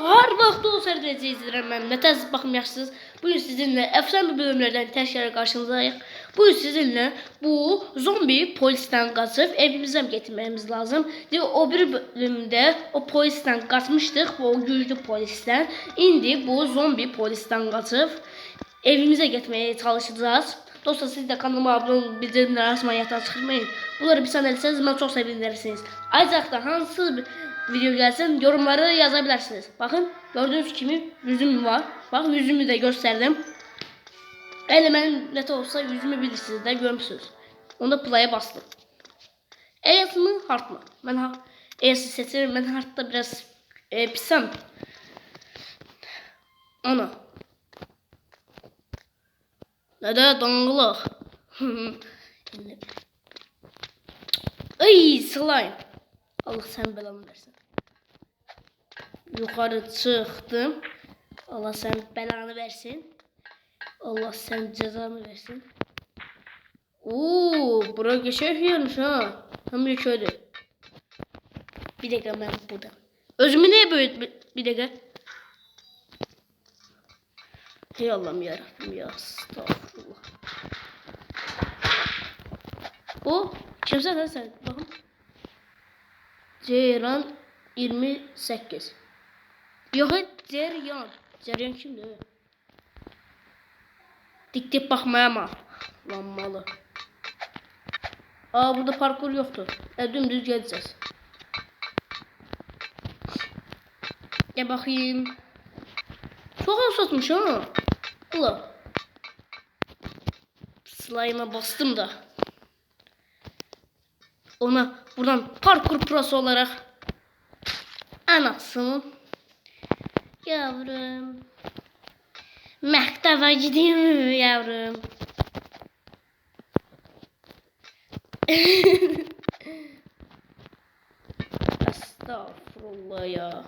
Her vaxt o sərdə izləyirəm mən. Nətəz baxmayasınız. Bugün sizinlə əfsanə bölümlərdən təkrar qarşınızdayıq. Bugün sizinlə bu zombi polisten qaçıb evimizə getirmemiz lazım. O bir bölümdə o polisten qaçmışdıq, o güclü polisten. İndi bu zombi polisten qaçıb evimizə getməyə çalışacağız. Dostlar, siz də kanalıma abunə olun, bildirimləri açmayı yatağa çıxırmayın. Bunları bir sənə etsəniz, mən çox sevinirsiniz. Ayrıca hansı video gəlsin, yorumları yazabilirsiniz. Bakın, gördüğünüz kimi yüzüm var. Bak, yüzümü de gösterdim. Elə mənim nətə olsa yüzümü bilirsiniz də, görmüsünüz. Onda play'a bastım. ES mi, hard mı? Mən ES'i seçerim. Mən hardda biraz pisəm. Ana. Nədə donqulaq. Ay, slime. Allah sen belanı versin. Yukarı çıktım. Allah sen belanı versin. Allah sen cezanı versin. Oo, bura geçiyormuş ha. Tam bir şöyle. Bir dakika, ben burada. Özümü niye böyle bir dakika? Hey Allah'ım yarabbim ya. Estağfurullah. O kimse sen bakın. Ceyran 28. Yok, Ceryan. Ceryan kimdir? Dik bakmaya ama. Lan malı. Aa, burada parkur yoktu. Dümdüz geleceğiz. Gel bakayım. Çok avsatmış ha. Allah. Slime'a bastım da. Ona buradan parkur prosu olarak anasının yavrum. Məktəbə gideyim mi yavrum? Estağfurullah ya.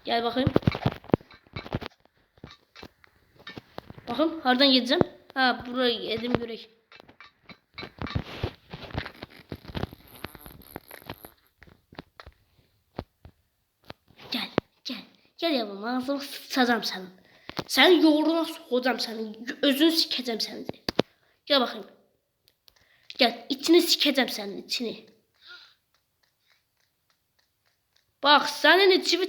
Gel bakayım. Bakın hardan gideceğim? Ha, buraya yedim görək. Gel yavrum, ağzımı sıçacağım senin. Senin yoğuruna sokacağım senin. Özünü sikeceğim senin. Gel bakayım. Gel, içini sikeceğim senin, içini. Bak, senin içimi...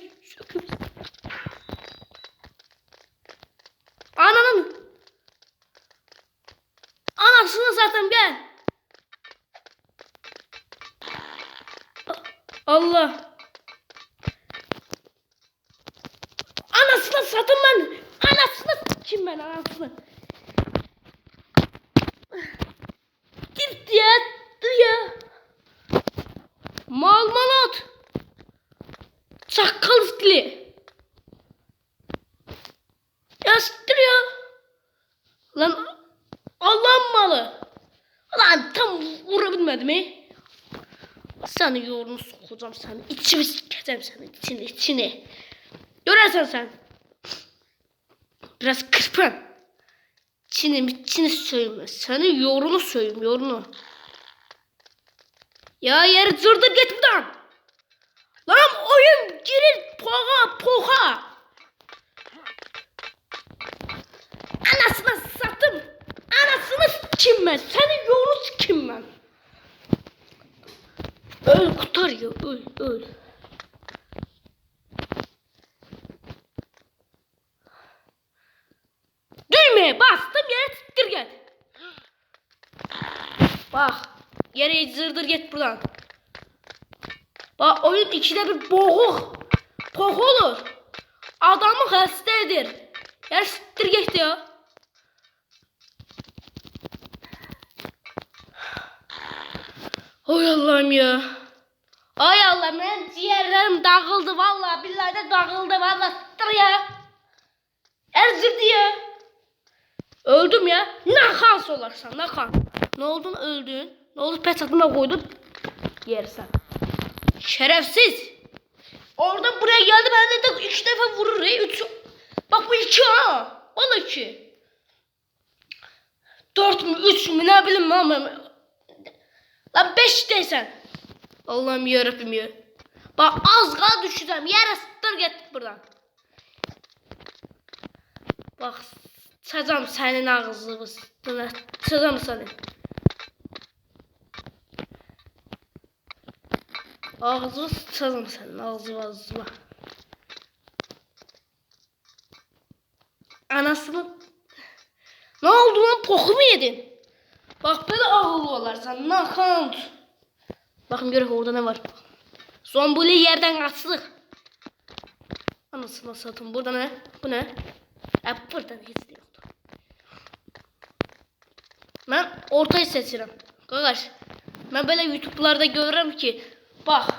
Ananın. Anasını zaten gel. Allah. Anasını satın ben. Anasını kim ben anasını. Git ya. Malmanot. Çakal stili. Ya siktir ya. Lan Allah'ın malı. Lan tam vurabilmedim mi? Seni yoğurunu sokacağım seni. İçimi sikeceğim senin içini. Görersen sen. Biraz kırpın. Çini söyleme. Senin yoğurunu söyleyeyim, yoğurunu. Ya yeri zırdır git buradan. Lan oyun girir poha. Anasını sattım. Anasını kim ben? Senin yoğurunu kim ben? Öl kurtar ya, öl. Düğmeye bastım, yere siktir git. Bak, yere zırdır git buradan. Bak, oyun ikide bir boğuk olur. Adamı hasta edir. Yere siktir git ya. Oy Allah'ım ya. Ay Allah'ım, benim ciğerlerim dağıldı vallahi, billahi de dağıldı vallahi, siktir ya. Erzirdi ya. Öldüm ya. Ne kan olarsan, ne kan. Ne oldun, öldün. Ne oldu, peçetime koydun. Yersen. Şerefsiz. Oradan buraya geldi, ben de 3 defa vurur. 3. Bak bu 2 ha. Vallahi 2. 4 mü 3 mü ne bileyim ama. Lan 5 deysen. Allah'ım yarabbim ya. Bak az qal düşürəm. Yerə sıtır getdik buradan. Bak sıçacam senin ağzını. Sıçacam seni. Ağzını sıçacam senin ağzına. Anasını... Ne oldu lan? Poku mu yedin? Bak böyle ağırlı olarsan. Nakant. Bakın görək orada ne var. Zombili yerden kaçtık. Anasını satın. Burada ne? Bu ne? Burada hiç de yoktu. Ben ortayı seçirəm. Qardaş, ben böyle YouTube'larda görürüm ki bak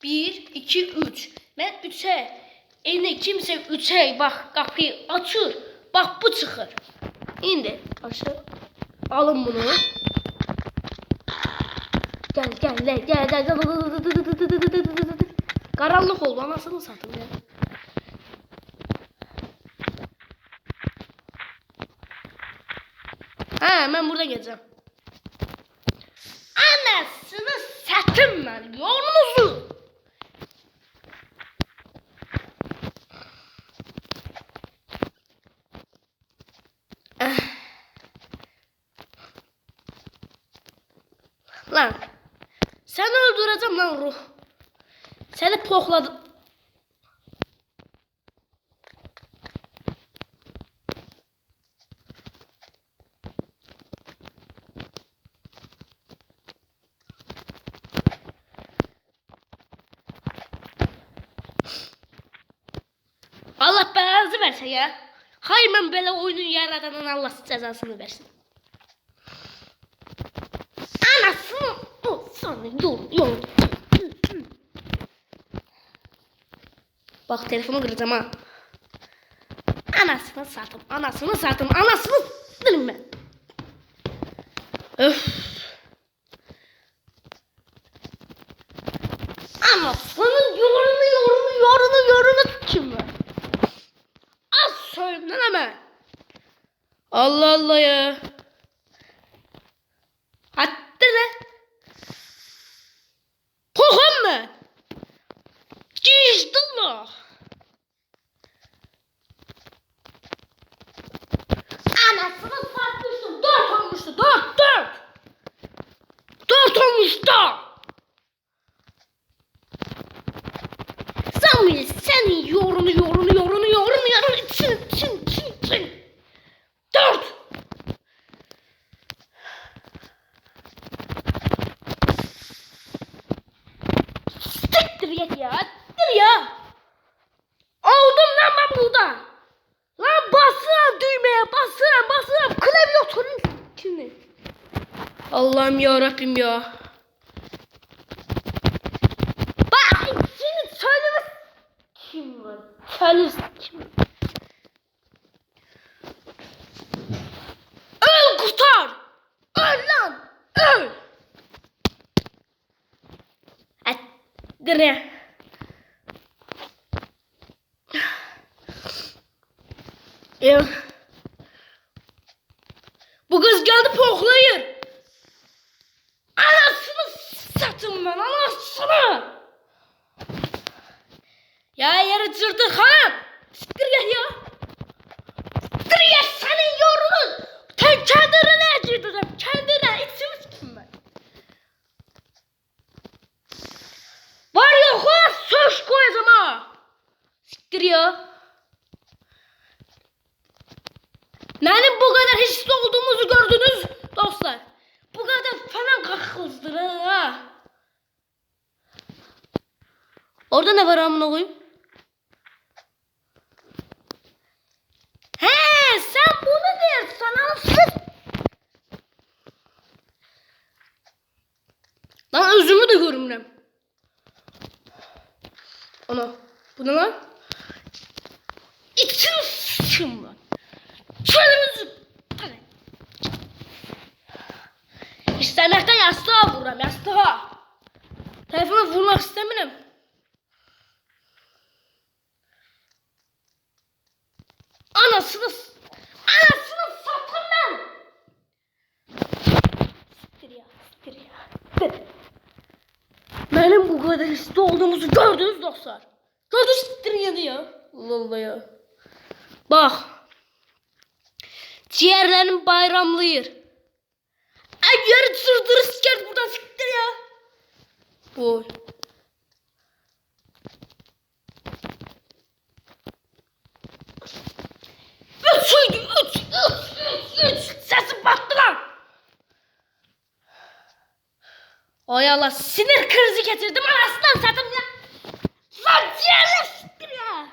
1, 2, 3. Ben 3'e eline kimse 3'e bak kapıyı açır. Bak bu çıxır. İndi aşağı. Alın bunu. Gel. Karanlık oldu anasını satın ya. Ha ben buradan geleceğim. Anasını satın ben. Yolunuzu. Lan. Seni öldüreceğim lan ruh. Seni pokladım. Allah belanızı versin ya. Hayır ben böyle oyunun yaradanın Allah cezasını versin. Anasını o sana yol. Bak telefonu kıracağım ha. Anasını satım. Anasını s**tım ben. Öf. Anasının yorunu kim var? Az söyle hemen. Allah Allah ya. Hatta ne? Pohum mu? Geçtin mi? Anasını satmıştım. 4 olmuştu. 4 olmuştu. Samir senin yorunu çin. 4. Siktir git ya. Oldum lan ben burada. Lan basıram düğmeye basıram. Klavye oturun şimdi. Allah'ım ya Rabbim ya. Bak şimdi söyleme. Kim var? Kim? Öl kurtar. Öl lan. Öl. Gire. Bu kız geldi pohlayır. Anasını satın ben anasını. Ya yere cırdır hanım. Siktir gel ya. Siktir gel senin yorulun. Kendine ne cırdırım kendine içimi sikim ben. Var ya o söz koyacağım ha. Siktir ya. Benim bu kadar hisli olduğumuzu gördünüz dostlar. Bu kadar falan kakıldır ha. Orada ne var amına koyayım? He sen bunu dersin alsın. Lan özümü de görürüm. Ana bu ne lan? İçim sıçım lan. Çölümüzü. İstemekten yastığa vururam yastığa. Telefona vurmak istemiyorum. Anasını satın ben. Siktir ya. Benim bu kadar riskli olduğumuzu gördünüz dostlar. Gördünüz siktirin yedi ya. Allah Allah ya. Bak. Ciğerlerim bayramlıyır. Ay yarı sırdırı siker buradan siktir ya. Oy. Üç. Sesim battı lan. Ay Allah sinir krizi getirdim anasından satım ya. Lan ciğerler siktir ya.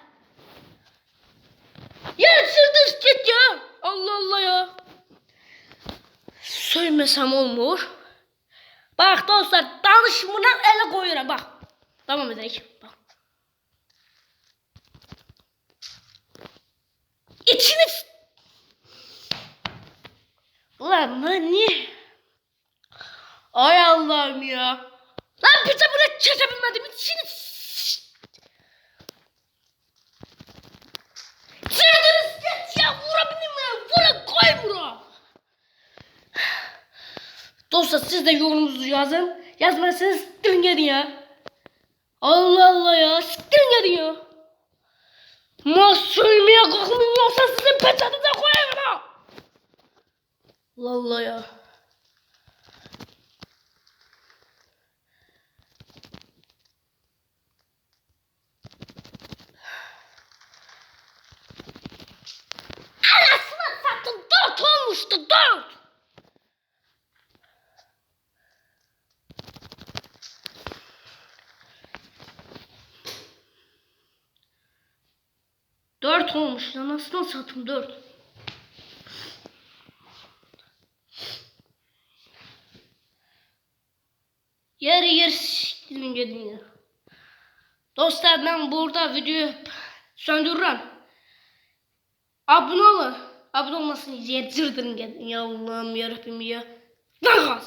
Yarı sırdırı git ya. Allah Allah ya. Söylemesem olmur. Bak dostlar danışımına ele koyuyorum bak. Tamam edelim. Bak. İçini... Ulan lan niye? Ay Allah'ım ya. Lan pizza buna çekebilmedim. İçini... Çırdırız geç ya. Vurabilir mi? Vura koy vura. Dostlar siz de yorumunuzu yazın. Yazmazsanız siktirin gidin ya. Allah Allah ya. Siktirin gidin ya. Söylemeye kalkmıyorsa sizin peçetinize koyarım ha. Allah Allah ya. Anasını sattım. 4 olmuştu 4. Dört olmuş ya nasıl satım 4. Yer siktirin gidin ya. Dostlar ben burada videoyu söndürürüm. Abone olun. Abone olmasın diye cırdırın gidin ya Allah'ım yarabbim ya. Lan